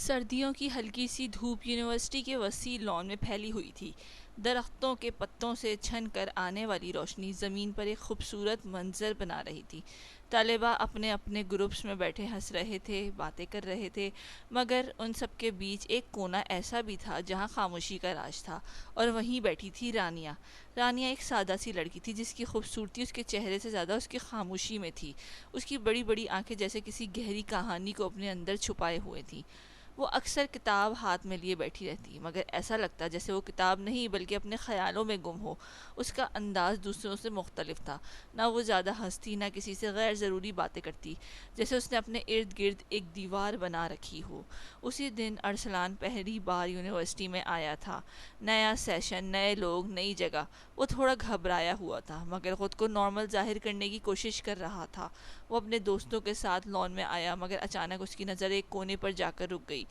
سردیوں کی ہلکی سی دھوپ یونیورسٹی کے وسیع لان میں پھیلی ہوئی تھی۔ درختوں کے پتوں سے چھن کر آنے والی روشنی زمین پر ایک خوبصورت منظر بنا رہی تھی۔ طلباء اپنے اپنے گروپس میں بیٹھے ہنس رہے تھے، باتیں کر رہے تھے، مگر ان سب کے بیچ ایک کونا ایسا بھی تھا جہاں خاموشی کا راج تھا، اور وہیں بیٹھی تھی رانیہ۔ رانیہ ایک سادہ سی لڑکی تھی جس کی خوبصورتی اس کے چہرے سے زیادہ اس کی خاموشی میں تھی۔ اس کی بڑی بڑی آنکھیں جیسے کسی گہری کہانی کو اپنے اندر چھپائے ہوئے تھیں۔ وہ اکثر کتاب ہاتھ میں لیے بیٹھی رہتی، مگر ایسا لگتا جیسے وہ کتاب نہیں بلکہ اپنے خیالوں میں گم ہو۔ اس کا انداز دوسروں سے مختلف تھا، نہ وہ زیادہ ہنستی، نہ کسی سے غیر ضروری باتیں کرتی، جیسے اس نے اپنے ارد گرد ایک دیوار بنا رکھی ہو۔ اسی دن ارسلان پہلی بار یونیورسٹی میں آیا تھا۔ نیا سیشن، نئے لوگ، نئی جگہ۔ وہ تھوڑا گھبرایا ہوا تھا، مگر خود کو نارمل ظاہر کرنے کی کوشش کر رہا تھا۔ وہ اپنے دوستوں کے ساتھ لان میں آیا، مگر اچانک اس کی نظر ایک کونے پر جا کر رک گئی،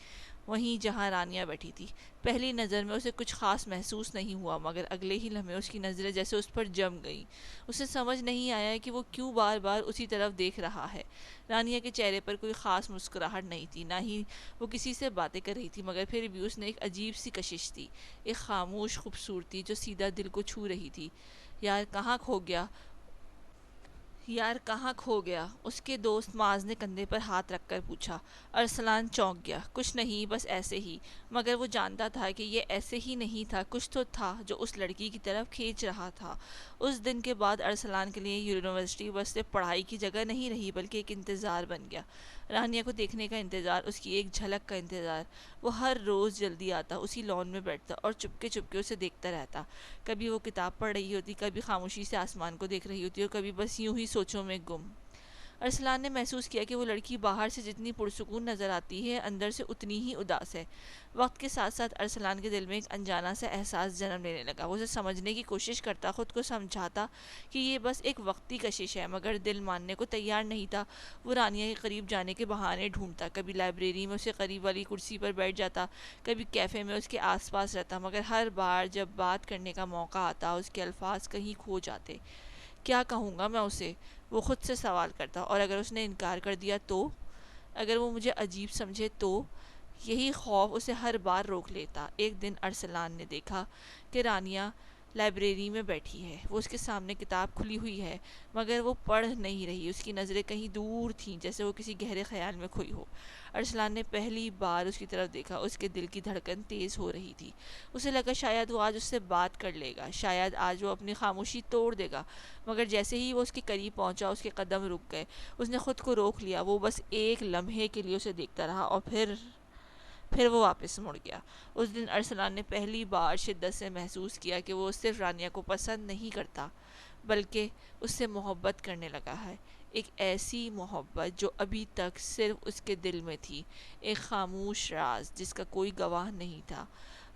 وہیں جہاں رانیہ بیٹھی تھی۔ پہلی نظر میں اسے کچھ خاص محسوس نہیں ہوا، مگر اگلے ہی لمحے اس کی نظریں جیسے اس پر جم گئیں۔ اسے سمجھ نہیں آیا کہ وہ کیوں بار بار اسی طرف دیکھ رہا ہے۔ رانیہ کے چہرے پر کوئی خاص مسکراہٹ نہیں تھی، نہ ہی وہ کسی سے باتیں کر رہی تھی، مگر پھر بھی اس نے ایک عجیب سی کشش تھی، ایک خاموش خوبصورتی جو سیدھا دل کو چھو رہی تھی۔ یار کہاں کھو گیا؟ اس کے دوست معاذ نے کندھے پر ہاتھ رکھ کر پوچھا۔ ارسلان چونک گیا۔ کچھ نہیں، بس ایسے ہی۔ مگر وہ جانتا تھا کہ یہ ایسے ہی نہیں تھا، کچھ تو تھا جو اس لڑکی کی طرف کھینچ رہا تھا۔ اس دن کے بعد ارسلان کے لیے یونیورسٹی بس صرف پڑھائی کی جگہ نہیں رہی بلکہ ایک انتظار بن گیا۔ رانیہ کو دیکھنے کا انتظار، اس کی ایک جھلک کا انتظار۔ وہ ہر روز جلدی آتا، اسی لان میں بیٹھتا اور چپکے چپکے اسے دیکھتا رہتا۔ کبھی وہ کتاب پڑھ رہی ہوتی، کبھی خاموشی سے آسمان کو دیکھ رہی ہوتی، اور کبھی بس یوں ہی سوچوں میں گم۔ ارسلان نے محسوس کیا کہ وہ لڑکی باہر سے جتنی پرسکون نظر آتی ہے، اندر سے اتنی ہی اداس ہے۔ وقت کے ساتھ ساتھ ارسلان کے دل میں ایک انجانا سا احساس جنم لینے لگا۔ وہ اسے سمجھنے کی کوشش کرتا، خود کو سمجھاتا کہ یہ بس ایک وقتی کشش ہے، مگر دل ماننے کو تیار نہیں تھا۔ وہ رانیہ کے قریب جانے کے بہانے ڈھونڈتا، کبھی لائبریری میں اسے قریب والی کرسی پر بیٹھ جاتا، کبھی کیفے میں اس کے آس پاس رہتا، مگر ہر بار جب بات کرنے کا موقع آتا اس کے الفاظ کہیں کھو جاتے۔ کیا کہوں گا میں اسے؟ وہ خود سے سوال کرتا، اور اگر اس نے انکار کر دیا تو؟ اگر وہ مجھے عجیب سمجھے تو؟ یہی خوف اسے ہر بار روک لیتا۔ ایک دن ارسلان نے دیکھا کہ رانیہ لائبریری میں بیٹھی ہے۔ وہ اس کے سامنے کتاب کھلی ہوئی ہے، مگر وہ پڑھ نہیں رہی۔ اس کی نظریں کہیں دور تھیں، جیسے وہ کسی گہرے خیال میں کھوئی ہو۔ ارسلان نے پہلی بار اس کی طرف دیکھا، اس کے دل کی دھڑکن تیز ہو رہی تھی۔ اسے لگا شاید وہ آج اس سے بات کر لے گا، شاید آج وہ اپنی خاموشی توڑ دے گا، مگر جیسے ہی وہ اس کے قریب پہنچا اس کے قدم رک گئے۔ اس نے خود کو روک لیا۔ وہ بس ایک لمحے کے لیے اسے دیکھتا رہا، اور پھر وہ واپس مڑ گیا۔ اس دن ارسلان نے پہلی بار شدت سے محسوس کیا کہ وہ صرف رانیہ کو پسند نہیں کرتا بلکہ اس سے محبت کرنے لگا ہے، ایک ایسی محبت جو ابھی تک صرف اس کے دل میں تھی، ایک خاموش راز جس کا کوئی گواہ نہیں تھا۔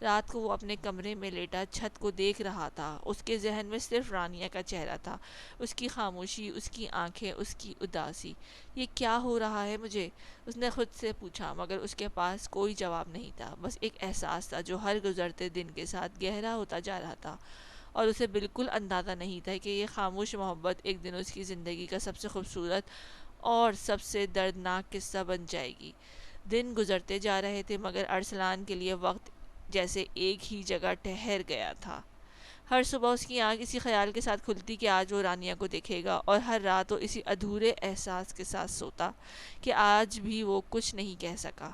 رات کو وہ اپنے کمرے میں لیٹا چھت کو دیکھ رہا تھا۔ اس کے ذہن میں صرف رانیہ کا چہرہ تھا، اس کی خاموشی، اس کی آنکھیں، اس کی اداسی۔ یہ کیا ہو رہا ہے مجھے؟ اس نے خود سے پوچھا، مگر اس کے پاس کوئی جواب نہیں تھا، بس ایک احساس تھا جو ہر گزرتے دن کے ساتھ گہرا ہوتا جا رہا تھا، اور اسے بالکل اندازہ نہیں تھا کہ یہ خاموش محبت ایک دن اس کی زندگی کا سب سے خوبصورت اور سب سے دردناک قصہ بن جائے گی۔ دن گزرتے جا رہے تھے، مگر ارسلان کے لیے وقت جیسے ایک ہی جگہ ٹھہر گیا تھا۔ ہر صبح اس کی آنکھ اسی خیال کے ساتھ کھلتی کہ آج وہ رانیہ کو دیکھے گا، اور ہر رات وہ اسی ادھورے احساس کے ساتھ سوتا کہ آج بھی وہ کچھ نہیں کہہ سکا۔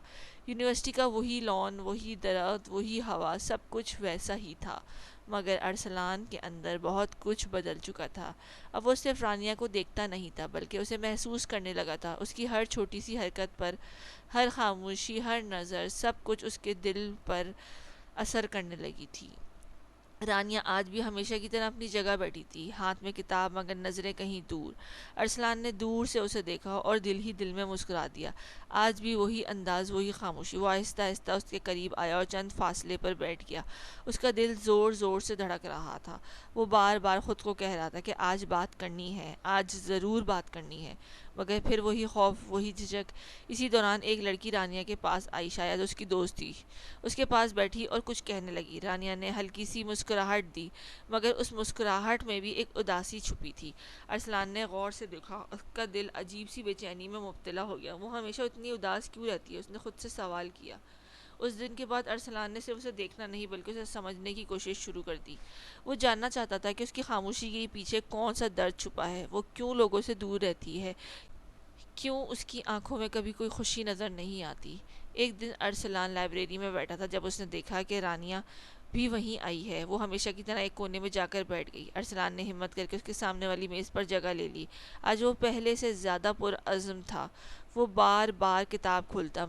یونیورسٹی کا وہی لان، وہی درخت، وہی ہوا، سب کچھ ویسا ہی تھا، مگر ارسلان کے اندر بہت کچھ بدل چکا تھا۔ اب وہ صرف رانیہ کو دیکھتا نہیں تھا بلکہ اسے محسوس کرنے لگا تھا۔ اس کی ہر چھوٹی سی حرکت پر، ہر خاموشی، ہر نظر، سب کچھ اس کے دل پر اثر کرنے لگی تھی۔ رانیہ آج بھی ہمیشہ کی طرح اپنی جگہ بیٹھی تھی، ہاتھ میں کتاب، مگر نظریں کہیں دور۔ ارسلان نے دور سے اسے دیکھا اور دل ہی دل میں مسکرا دیا۔ آج بھی وہی انداز، وہی خاموشی۔ وہ آہستہ آہستہ اس کے قریب آیا اور چند فاصلے پر بیٹھ گیا۔ اس کا دل زور زور سے دھڑک رہا تھا۔ وہ بار بار خود کو کہہ رہا تھا کہ آج بات کرنی ہے، آج ضرور بات کرنی ہے۔ مگر پھر وہی خوف، وہی جھجک۔ اسی دوران ایک لڑکی رانیہ کے پاس آئی، شاید اس کی دوست تھی، اس کے پاس بیٹھی اور کچھ کہنے لگی۔ رانیہ نے ہلکی سی مسکراہٹ دی، مگر اس مسکراہٹ میں بھی ایک اداسی چھپی تھی۔ ارسلان نے غور سے دیکھا، اس کا دل عجیب سی بے چینی میں مبتلا ہو گیا۔ وہ ہمیشہ اتنی اداس کیوں رہتی ہے؟ اس نے خود سے سوال کیا۔ اس دن کے بعد ارسلان نے صرف اسے دیکھنا نہیں بلکہ اسے سمجھنے کی کوشش شروع کر دی۔ وہ جاننا چاہتا تھا کہ اس کی خاموشی کے پیچھے کون سا درد چھپا ہے، وہ کیوں لوگوں سے دور رہتی ہے، کیوں اس کی آنکھوں میں کبھی کوئی خوشی نظر نہیں آتی۔ ایک دن ارسلان لائبریری میں بیٹھا تھا جب اس نے دیکھا کہ رانیہ بھی وہیں آئی ہے۔ وہ ہمیشہ کی طرح ایک کونے میں جا کر بیٹھ گئی۔ ارسلان نے ہمت کر کے اس کے سامنے والی میز پر جگہ لے لی۔ آج وہ پہلے سے زیادہ پرعزم تھا۔ وہ بار بار کتاب کھولتا،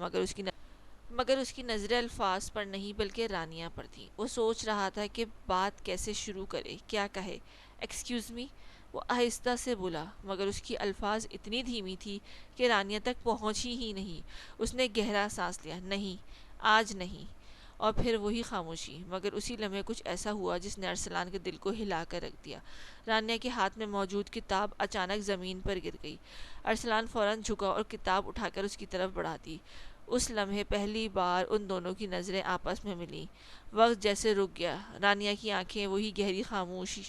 مگر اس کی نظریں الفاظ پر نہیں بلکہ رانیہ پر تھیں۔ وہ سوچ رہا تھا کہ بات کیسے شروع کرے، کیا کہے۔ ایکسکیوز می، وہ آہستہ سے بولا، مگر اس کی الفاظ اتنی دھیمی تھی کہ رانیہ تک پہنچی ہی نہیں۔ اس نے گہرا سانس لیا۔ نہیں، آج نہیں۔ اور پھر وہی خاموشی۔ مگر اسی لمحے کچھ ایسا ہوا جس نے ارسلان کے دل کو ہلا کر رکھ دیا۔ رانیہ کے ہاتھ میں موجود کتاب اچانک زمین پر گر گئی۔ ارسلان فوراً جھکا اور کتاب اٹھا کر اس کی طرف بڑھا دی۔ اس لمحے پہلی بار ان دونوں کی نظریں آپس میں ملیں۔ وقت جیسے رک گیا۔ رانیہ کی آنکھیں وہی گہری خاموشی،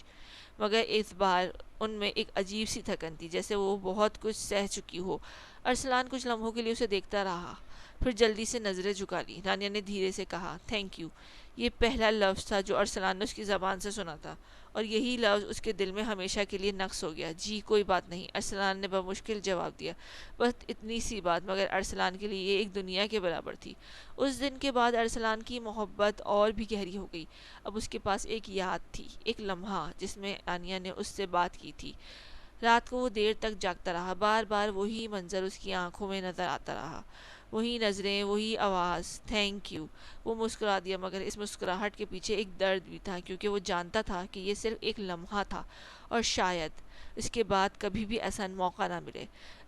مگر اس بار ان میں ایک عجیب سی تھکن تھی، جیسے وہ بہت کچھ سہ چکی ہو۔ ارسلان کچھ لمحوں کے لیے اسے دیکھتا رہا، پھر جلدی سے نظریں جھکا لی۔ رانیہ نے دھیرے سے کہا، تھینک یو۔ یہ پہلا لفظ تھا جو ارسلان نے اس کی زبان سے سنا تھا، اور یہی لفظ اس کے دل میں ہمیشہ کے لیے نقش ہو گیا۔ جی کوئی بات نہیں، ارسلان نے بمشکل جواب دیا۔ بس اتنی سی بات، مگر ارسلان کے لیے یہ ایک دنیا کے برابر تھی۔ اس دن کے بعد ارسلان کی محبت اور بھی گہری ہو گئی۔ اب اس کے پاس ایک یاد تھی، ایک لمحہ جس میں رانیہ نے اس سے بات کی تھی۔ رات کو وہ دیر تک جاگتا رہا، بار بار وہی منظر اس کی آنکھوں میں نظر آتا رہا، وہی نظریں، وہی آواز، تھینک یو۔ وہ مسکرا دیا، مگر اس مسکراہٹ کے پیچھے ایک درد بھی تھا، کیونکہ وہ جانتا تھا کہ یہ صرف ایک لمحہ تھا اور شاید اس کے بعد کبھی بھی ایسا موقع نہ ملے۔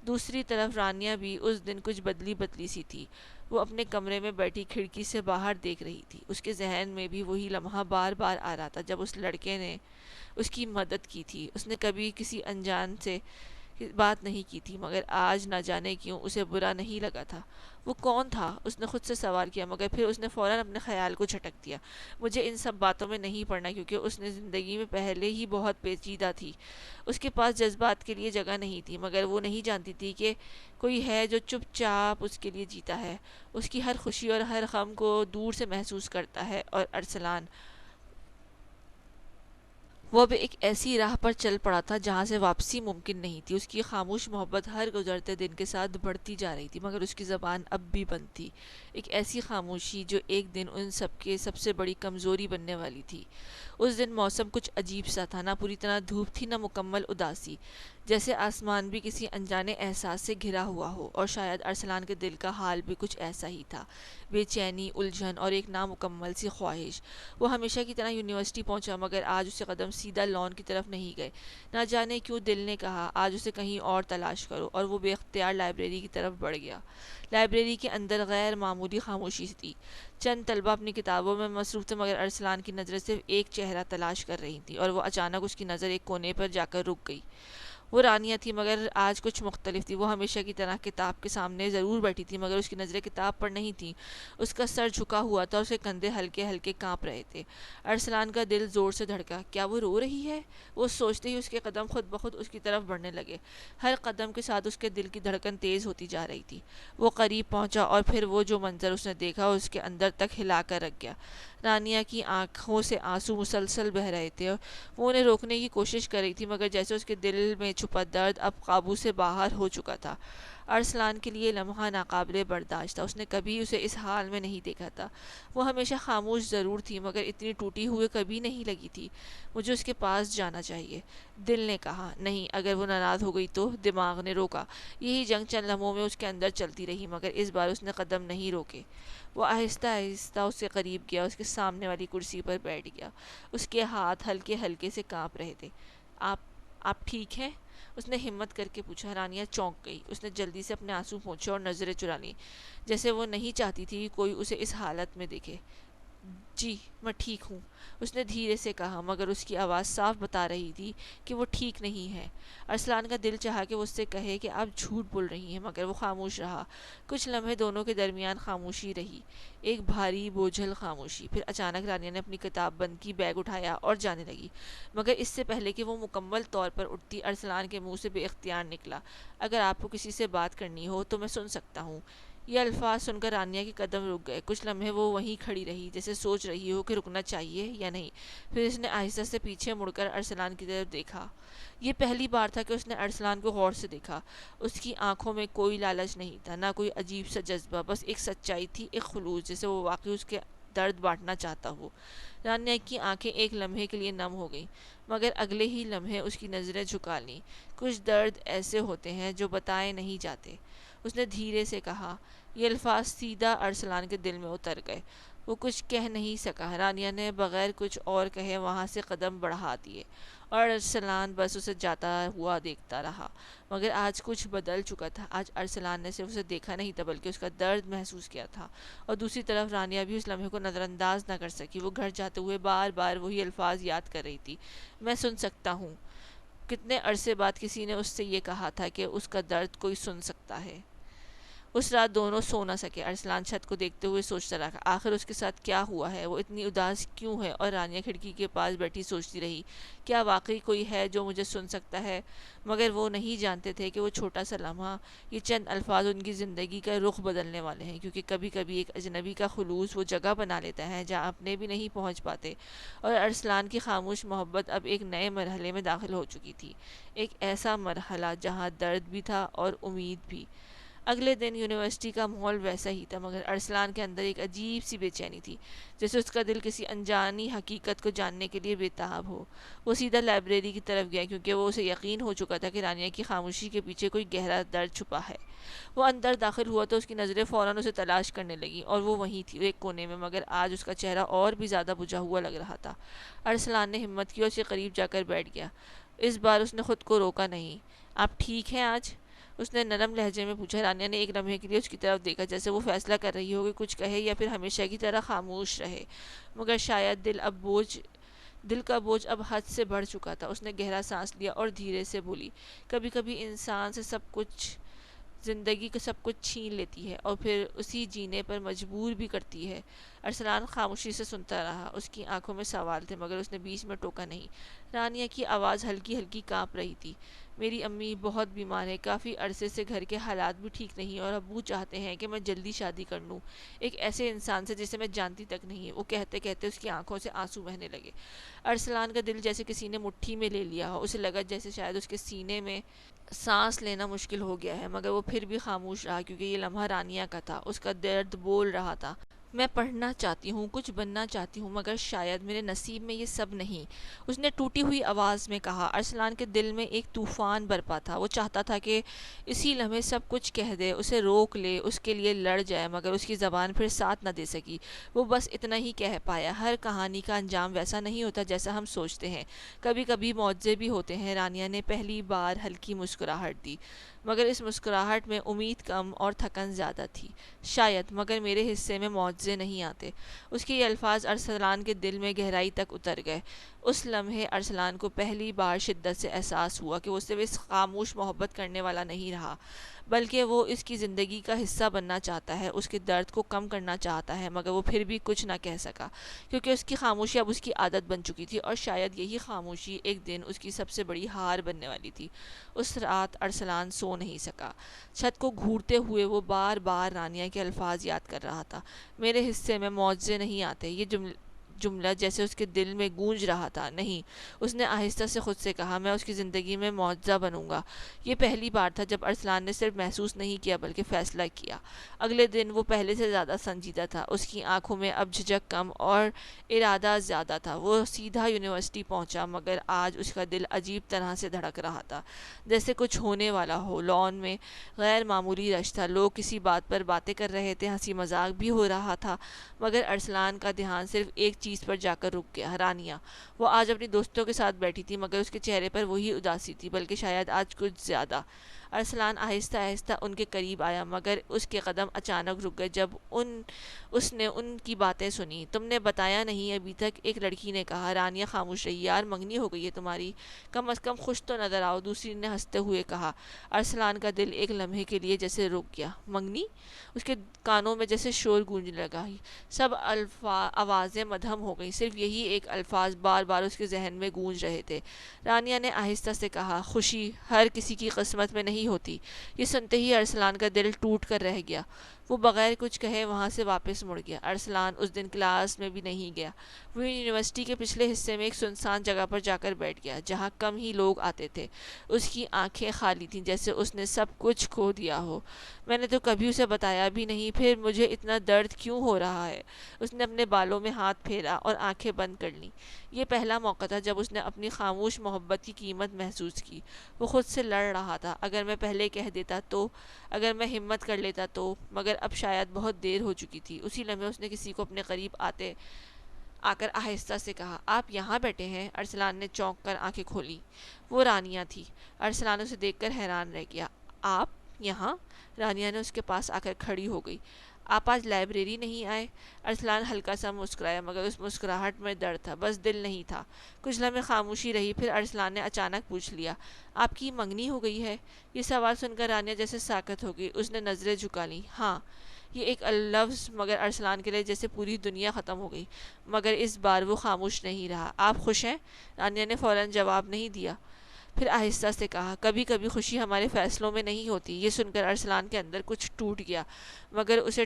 دوسری طرف رانیہ بھی اس دن کچھ بدلی بدلی سی تھی۔ وہ اپنے کمرے میں بیٹھی کھڑکی سے باہر دیکھ رہی تھی۔ اس کے ذہن میں بھی وہی لمحہ بار بار آ رہا تھا جب اس لڑکے نے اس کی مدد کی تھی۔ اس نے کبھی کسی انجان سے بات نہیں کی تھی، مگر آج نہ جانے کیوں اسے برا نہیں لگا تھا۔ وہ کون تھا؟ اس نے خود سے سوال کیا، مگر پھر اس نے فوراً اپنے خیال کو جھٹک دیا۔ مجھے ان سب باتوں میں نہیں پڑنا، کیونکہ اس نے زندگی میں پہلے ہی بہت پیچیدہ تھی۔ اس کے پاس جذبات کے لیے جگہ نہیں تھی، مگر وہ نہیں جانتی تھی کہ کوئی ہے جو چپ چاپ اس کے لیے جیتا ہے، اس کی ہر خوشی اور ہر غم کو دور سے محسوس کرتا ہے۔ اور ارسلان، وہ بھی ایک ایسی راہ پر چل پڑا تھا جہاں سے واپسی ممکن نہیں تھی۔ اس کی خاموش محبت ہر گزرتے دن کے ساتھ بڑھتی جا رہی تھی، مگر اس کی زبان اب بھی بند تھی۔ ایک ایسی خاموشی جو ایک دن ان سب کے سب سے بڑی کمزوری بننے والی تھی۔ اس دن موسم کچھ عجیب سا تھا، نہ پوری طرح دھوپ تھی، نہ مکمل اداسی، جیسے آسمان بھی کسی انجانے احساس سے گھرا ہوا ہو۔ اور شاید ارسلان کے دل کا حال بھی کچھ ایسا ہی تھا، بے چینی، الجھن اور ایک نامکمل سی خواہش۔ وہ ہمیشہ کی طرح یونیورسٹی پہنچا، مگر آج اسے قدم سیدھا لان کی طرف نہیں گئے۔ نہ جانے کیوں دل نے کہا آج اسے کہیں اور تلاش کرو، اور وہ بے اختیار لائبریری کی طرف بڑھ گیا۔ لائبریری کے اندر غیر معمولی خاموشی تھی۔ چند طلبہ اپنی کتابوں میں مصروف تھے، مگر ارسلان کی نظریں صرف ایک چہرہ تلاش کر رہی تھیں، اور وہ اچانک اس کی نظر ایک کونے پر جا کر رک گئی۔ وہ رانیہ تھی، مگر آج کچھ مختلف تھی۔ وہ ہمیشہ کی طرح کتاب کے سامنے ضرور بیٹھی تھی، مگر اس کی نظریں کتاب پر نہیں تھیں۔ اس کا سر جھکا ہوا تھا، اس کے کندھے ہلکے ہلکے کانپ رہے تھے۔ ارسلان کا دل زور سے دھڑکا۔ کیا وہ رو رہی ہے؟ وہ سوچتے ہی اس کے قدم خود بخود اس کی طرف بڑھنے لگے۔ ہر قدم کے ساتھ اس کے دل کی دھڑکن تیز ہوتی جا رہی تھی۔ وہ قریب پہنچا، اور پھر وہ جو منظر اس نے دیکھا اس کے اندر تک ہلا کر رکھ گیا۔ رانیہ کی آنکھوں سے آنسو مسلسل بہہ رہے تھے۔ وہ انہیں روکنے کی کوشش کر رہی تھی، مگر جیسے اس کے دل میں چھپا درد اب قابو سے باہر ہو چکا تھا۔ ارسلان کے لیے لمحہ ناقابل برداشت تھا۔ اس نے کبھی اسے اس حال میں نہیں دیکھا تھا۔ وہ ہمیشہ خاموش ضرور تھی، مگر اتنی ٹوٹی ہوئی کبھی نہیں لگی تھی۔ مجھے اس کے پاس جانا چاہیے، دل نے کہا۔ نہیں، اگر وہ ناراض ہو گئی تو؟ دماغ نے روکا۔ یہی جنگ چند لمحوں میں اس کے اندر چلتی رہی، مگر اس بار اس نے قدم نہیں روکے۔ وہ آہستہ آہستہ اس سے قریب گیا، اس کے سامنے والی کرسی پر بیٹھ گیا۔ اس کے ہاتھ ہلکے ہلکے سے کانپ رہے تھے۔ آپ آپ ٹھیک ہیں؟ اس نے ہمت کر کے پوچھا۔ رانیہ چونک گئی۔ اس نے جلدی سے اپنے آنسو پونچھے اور نظریں چرا لیں، جیسے وہ نہیں چاہتی تھی کہ کوئی اسے اس حالت میں دیکھے۔ جی میں ٹھیک ہوں، اس نے دھیرے سے کہا، مگر اس کی آواز صاف بتا رہی تھی کہ وہ ٹھیک نہیں ہے۔ ارسلان کا دل چاہا کہ وہ اس سے کہے کہ آپ جھوٹ بول رہی ہیں، مگر وہ خاموش رہا۔ کچھ لمحے دونوں کے درمیان خاموشی رہی، ایک بھاری بوجھل خاموشی۔ پھر اچانک رانیہ نے اپنی کتاب بند کی، بیگ اٹھایا اور جانے لگی، مگر اس سے پہلے کہ وہ مکمل طور پر اٹھتی، ارسلان کے منہ سے بے اختیار نکلا، اگر آپ کو کسی سے بات کرنی ہو تو میں سن سکتا ہوں۔ یہ الفاظ سن کر رانیہ کے قدم رک گئے۔ کچھ لمحے وہ وہیں کھڑی رہی، جیسے سوچ رہی ہو کہ رکنا چاہیے یا نہیں۔ پھر اس نے آہستہ سے پیچھے مڑ کر ارسلان کی طرف دیکھا۔ یہ پہلی بار تھا کہ اس نے ارسلان کو غور سے دیکھا۔ اس کی آنکھوں میں کوئی لالچ نہیں تھا، نہ کوئی عجیب سا جذبہ، بس ایک سچائی تھی، ایک خلوص، جیسے وہ واقعی اس کے درد بانٹنا چاہتا ہو۔ رانیہ کی آنکھیں ایک لمحے کے لیے نم ہو گئیں، مگر اگلے ہی لمحے اس کی نظریں جھکا لیں۔ کچھ درد ایسے ہوتے ہیں جو بتائے نہیں جاتے، اس نے دھیرے سے کہا۔ یہ الفاظ سیدھا ارسلان کے دل میں اتر گئے۔ وہ کچھ کہہ نہیں سکا۔ رانیہ نے بغیر کچھ اور کہے وہاں سے قدم بڑھا دیے، اور ارسلان بس اسے جاتا ہوا دیکھتا رہا۔ مگر آج کچھ بدل چکا تھا۔ آج ارسلان نے صرف اسے دیکھا نہیں تھا، بلکہ اس کا درد محسوس کیا تھا۔ اور دوسری طرف رانیہ بھی اس لمحے کو نظر انداز نہ کر سکی۔ وہ گھر جاتے ہوئے بار بار وہی الفاظ یاد کر رہی تھی، میں سن سکتا ہوں۔ کتنے عرصے بعد کسی نے اس سے یہ کہا تھا کہ اس کا درد کوئی سن سکتا ہے۔ اس رات دونوں سو نہ سکے۔ ارسلان چھت کو دیکھتے ہوئے سوچتا رہا، آخر اس کے ساتھ کیا ہوا ہے، وہ اتنی اداس کیوں ہے؟ اور رانیہ کھڑکی کے پاس بیٹھی سوچتی رہی، کیا واقعی کوئی ہے جو مجھے سن سکتا ہے؟ مگر وہ نہیں جانتے تھے کہ وہ چھوٹا سا لمحہ، یہ چند الفاظ ان کی زندگی کا رخ بدلنے والے ہیں، کیونکہ کبھی کبھی ایک اجنبی کا خلوص وہ جگہ بنا لیتا ہے جہاں اپنے بھی نہیں پہنچ پاتے۔ اور ارسلان کی خاموش محبت اب ایک نئے مرحلے میں داخل ہو چکی تھی، ایک ایسا مرحلہ جہاں درد بھی تھا اور امید بھی۔ اگلے دن یونیورسٹی کا ماحول ویسا ہی تھا، مگر ارسلان کے اندر ایک عجیب سی بے چینی تھی، جیسے اس کا دل کسی انجانی حقیقت کو جاننے کے لیے بےتاب ہو۔ وہ سیدھا لائبریری کی طرف گیا، کیونکہ وہ اسے یقین ہو چکا تھا کہ رانیہ کی خاموشی کے پیچھے کوئی گہرا درد چھپا ہے۔ وہ اندر داخل ہوا تو اس کی نظریں فوراً اسے تلاش کرنے لگیں، اور وہ وہیں تھی، ایک کونے میں، مگر آج اس کا چہرہ اور بھی زیادہ بجھا ہوا لگ رہا تھا۔ ارسلان نے ہمت کی اور اسے قریب جا کر بیٹھ گیا۔ اس بار اس نے خود کو روکا نہیں۔ آپ ٹھیک ہیں آج؟ اس نے نرم لہجے میں پوچھا۔ رانیہ نے ایک لمحے کے لیے اس کی طرف دیکھا، جیسے وہ فیصلہ کر رہی ہو کہ کچھ کہے یا پھر ہمیشہ کی طرح خاموش رہے، مگر شاید دل کا بوجھ اب حد سے بڑھ چکا تھا۔ اس نے گہرا سانس لیا اور دھیرے سے بولی، کبھی کبھی انسان سے زندگی کو سب کچھ چھین لیتی ہے، اور پھر اسی جینے پر مجبور بھی کرتی ہے۔ ارسلان خاموشی سے سنتا رہا، اس کی آنکھوں میں سوال تھے، مگر اس نے بیچ میں ٹوکا نہیں۔ رانیہ کی آواز ہلکی ہلکی کانپ رہی تھی، میری امی بہت بیمار ہے، کافی عرصے سے گھر کے حالات بھی ٹھیک نہیں، اور ابو چاہتے ہیں کہ میں جلدی شادی کر لوں ایک ایسے انسان سے جسے میں جانتی تک نہیں۔ وہ کہتے کہتے اس کی آنکھوں سے آنسو بہنے لگے۔ ارسلان کا دل جیسے کسی نے مٹھی میں لے لیا ہو، اسے لگا جیسے شاید اس کے سینے میں سانس لینا مشکل ہو گیا ہے، مگر وہ پھر بھی خاموش رہا، کیونکہ یہ لمحہ رانیہ کا تھا۔ اس کا درد بول رہا تھا، میں پڑھنا چاہتی ہوں، کچھ بننا چاہتی ہوں، مگر شاید میرے نصیب میں یہ سب نہیں، اس نے ٹوٹی ہوئی آواز میں کہا۔ ارسلان کے دل میں ایک طوفان برپا تھا۔ وہ چاہتا تھا کہ اسی لمحے سب کچھ کہہ دے، اسے روک لے، اس کے لیے لڑ جائے، مگر اس کی زبان پھر ساتھ نہ دے سکی۔ وہ بس اتنا ہی کہہ پایا، ہر کہانی کا انجام ویسا نہیں ہوتا جیسا ہم سوچتے ہیں، کبھی کبھی معجزے بھی ہوتے ہیں۔ رانیہ نے پہلی بار ہلکی مسکراہٹ دی، مگر اس مسکراہٹ میں امید کم اور تھکن زیادہ تھی۔ شاید، مگر میرے حصے میں معجزے نہیں آتے۔ اس کے یہ الفاظ ارسلان کے دل میں گہرائی تک اتر گئے۔ اس لمحے ارسلان کو پہلی بار شدت سے احساس ہوا کہ وہ صرف اس خاموش محبت کرنے والا نہیں رہا، بلکہ وہ اس کی زندگی کا حصہ بننا چاہتا ہے، اس کے درد کو کم کرنا چاہتا ہے، مگر وہ پھر بھی کچھ نہ کہہ سکا، کیونکہ اس کی خاموشی اب اس کی عادت بن چکی تھی، اور شاید یہی خاموشی ایک دن اس کی سب سے بڑی ہار بننے والی تھی۔ اس رات ارسلان سو نہیں سکا۔ چھت کو گھورتے ہوئے وہ بار بار رانیہ کے الفاظ یاد کر رہا تھا، میرے حصے میں معجزے نہیں آتے۔ یہ جملہ جیسے اس کے دل میں گونج رہا تھا۔ نہیں، اس نے آہستہ سے خود سے کہا، میں اس کی زندگی میں معجزہ بنوں گا۔ یہ پہلی بار تھا جب ارسلان نے صرف محسوس نہیں کیا بلکہ فیصلہ کیا۔ اگلے دن وہ پہلے سے زیادہ سنجیدہ تھا، اس کی آنکھوں میں اب جھجک کم اور ارادہ زیادہ تھا۔ وہ سیدھا یونیورسٹی پہنچا، مگر آج اس کا دل عجیب طرح سے دھڑک رہا تھا، جیسے کچھ ہونے والا ہو۔ لان میں غیر معمولی رش تھا، لوگ کسی بات پر باتیں کر رہے تھے، ہنسی مذاق بھی ہو رہا تھا، مگر ارسلان کا دھیان صرف ایک چیز پر جا کر رک گیا، رانیہ۔ وہ آج اپنی دوستوں کے ساتھ بیٹھی تھی، مگر اس کے چہرے پر وہی اداسی تھی، بلکہ شاید آج کچھ زیادہ۔ ارسلان آہستہ آہستہ ان کے قریب آیا، مگر اس کے قدم اچانک رک گئے جب اس نے ان کی باتیں سنی۔ تم نے بتایا نہیں ابھی تک، ایک لڑکی نے کہا۔ رانیہ خاموش رہی۔ یار منگنی ہو گئی ہے تمہاری، کم از کم خوش تو نظر آؤ، دوسری نے ہنستے ہوئے کہا۔ ارسلان کا دل ایک لمحے کے لیے جیسے رک گیا۔ منگنی؟ اس کے کانوں میں جیسے شور گونجنے لگا، سب آوازیں مدھم ہو گئیں، صرف یہی ایک الفاظ بار بار اس کے ذہن میں گونج رہے تھے۔ رانیہ نے آہستہ سے کہا، خوشی ہر کسی کی قسمت میں نہیں ہوتی۔ یہ سنتے ہی ارسلان کا دل ٹوٹ کر رہ گیا۔ وہ بغیر کچھ کہے وہاں سے واپس مڑ گیا۔ ارسلان اس دن کلاس میں بھی نہیں گیا۔ وہ یونیورسٹی کے پچھلے حصے میں ایک سنسان جگہ پر جا کر بیٹھ گیا، جہاں کم ہی لوگ آتے تھے۔ اس کی آنکھیں خالی تھیں، جیسے اس نے سب کچھ کھو دیا ہو۔ میں نے تو کبھی اسے بتایا بھی نہیں، پھر مجھے اتنا درد کیوں ہو رہا ہے؟ اس نے اپنے بالوں میں ہاتھ پھیرا اور آنکھیں بند کر لیں۔ یہ پہلا موقع تھا جب اس نے اپنی خاموش محبت کی قیمت محسوس کی۔ وہ خود سے لڑ رہا تھا، اگر میں پہلے کہہ دیتا تو، اگر میں ہمت کر لیتا تو، مگر اب شاید بہت دیر ہو چکی تھی۔ اسی لمحے اس نے کسی کو اپنے قریب آ کر آہستہ سے کہا، آپ یہاں بیٹھے ہیں؟ ارسلان نے چونک کر آنکھیں کھولیں۔ وہ رانیہ تھی۔ ارسلان اسے دیکھ کر حیران رہ گیا۔ آپ یہاں؟ رانیہ نے اس کے پاس آ کر کھڑی ہو گئی۔ آپ آج لائبریری نہیں آئے؟ ارسلان ہلکا سا مسکرایا، مگر اس مسکراہٹ میں درد تھا، بس دل نہیں تھا۔ کچھ لمحے خاموشی رہی، پھر ارسلان نے اچانک پوچھ لیا، آپ کی منگنی ہو گئی ہے؟ یہ سوال سن کر رانیہ جیسے ساکت ہو گئی۔ اس نے نظریں جھکا لیں۔ ہاں، یہ ایک لفظ مگر ارسلان کے لیے جیسے پوری دنیا ختم ہو گئی، مگر اس بار وہ خاموش نہیں رہا۔ آپ خوش ہیں؟ رانیہ نے فوراً جواب نہیں دیا، پھر آہستہ سے کہا، کبھی کبھی خوشی ہمارے فیصلوں میں نہیں ہوتی۔ یہ سن کر ارسلان کے اندر کچھ ٹوٹ گیا، مگر اسے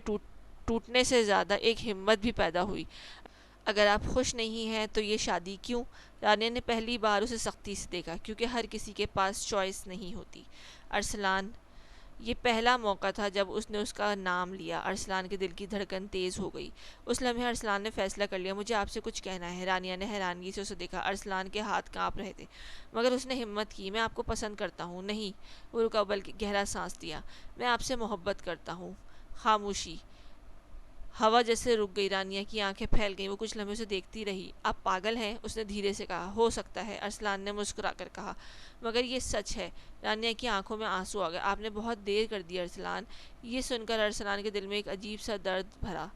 ٹوٹنے سے زیادہ ایک ہمت بھی پیدا ہوئی۔ اگر آپ خوش نہیں ہیں تو یہ شادی کیوں؟ رانیہ نے پہلی بار اسے سختی سے دیکھا، کیونکہ ہر کسی کے پاس چوائس نہیں ہوتی۔ ارسلان، یہ پہلا موقع تھا جب اس نے اس کا نام لیا۔ ارسلان کے دل کی دھڑکن تیز ہو گئی۔ اس لمحے ارسلان نے فیصلہ کر لیا، مجھے آپ سے کچھ کہنا ہے۔ رانیہ نے حیرانگی سے اسے دیکھا۔ ارسلان کے ہاتھ کانپ رہے تھے، مگر اس نے ہمت کی۔ میں آپ کو پسند کرتا ہوں۔ نہیں، وہ رکا، بلکہ گہرا سانس لیا۔ میں آپ سے محبت کرتا ہوں۔ خاموشی، ہوا جیسے رک گئی۔ رانیہ کی آنکھیں پھیل گئیں، وہ کچھ لمحے اسے دیکھتی رہی۔ آپ پاگل ہیں؟ اس نے دھیرے سے کہا۔ ہو سکتا ہے، ارسلان نے مسکرا کر کہا، مگر یہ سچ ہے۔ رانیہ کی آنکھوں میں آنسو آ گئے۔ آپ نے بہت دیر کر دی ارسلان۔ یہ سن کر ارسلان کے دل میں ایک عجیب سا درد بھرا،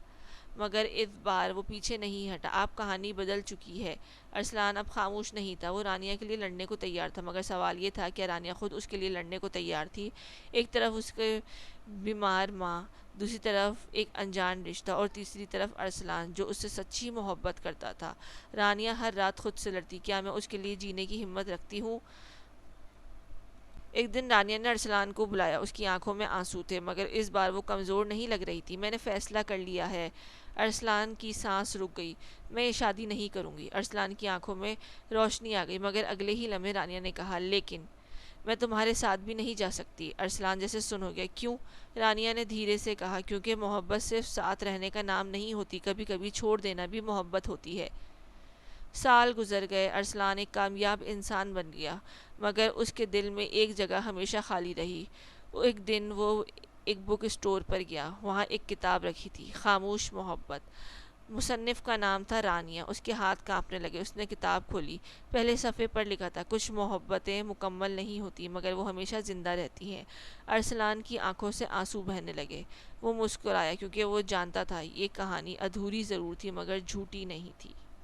مگر اس بار وہ پیچھے نہیں ہٹا۔ آپ کہانی بدل چکی ہے۔ ارسلان اب خاموش نہیں تھا، وہ رانیہ کے لیے لڑنے کو تیار تھا، مگر سوال یہ تھا کہ رانیہ خود اس کے لیے لڑنے کو تیار تھی؟ ایک طرف اس کے بیمار ماں، دوسری طرف ایک انجان رشتہ، اور تیسری طرف ارسلان جو اس سے سچی محبت کرتا تھا۔ رانیہ ہر رات خود سے لڑتی، کیا میں اس کے لیے جینے کی ہمت رکھتی ہوں؟ ایک دن رانیہ نے ارسلان کو بلایا۔ اس کی آنکھوں میں آنسو تھے، مگر اس بار وہ کمزور نہیں لگ رہی تھی۔ میں نے فیصلہ کر لیا ہے۔ ارسلان کی سانس رک گئی۔ میں یہ شادی نہیں کروں گی۔ ارسلان کی آنکھوں میں روشنی آ گئی، مگر اگلے ہی لمحے رانیہ نے کہا، لیکن میں تمہارے ساتھ بھی نہیں جا سکتی۔ ارسلان جیسے سن ہو گیا۔ کیوں؟ رانیہ نے دھیرے سے کہا، کیونکہ محبت صرف ساتھ رہنے کا نام نہیں ہوتی، کبھی کبھی چھوڑ دینا بھی محبت ہوتی ہے۔ سال گزر گئے، ارسلان ایک کامیاب انسان بن گیا، مگر اس کے دل میں ایک جگہ ہمیشہ خالی رہی۔ ایک دن وہ ایک بک اسٹور پر گیا، وہاں ایک کتاب رکھی تھی، خاموش محبت۔ مصنف کا نام تھا رانیہ۔ اس کے ہاتھ کانپنے لگے۔ اس نے کتاب کھولی۔ پہلے صفحے پر لکھا تھا، کچھ محبتیں مکمل نہیں ہوتی، مگر وہ ہمیشہ زندہ رہتی ہیں۔ ارسلان کی آنکھوں سے آنسو بہنے لگے۔ وہ مسکرایا، کیونکہ وہ جانتا تھا یہ کہانی ادھوری ضرور تھی، مگر جھوٹی نہیں تھی۔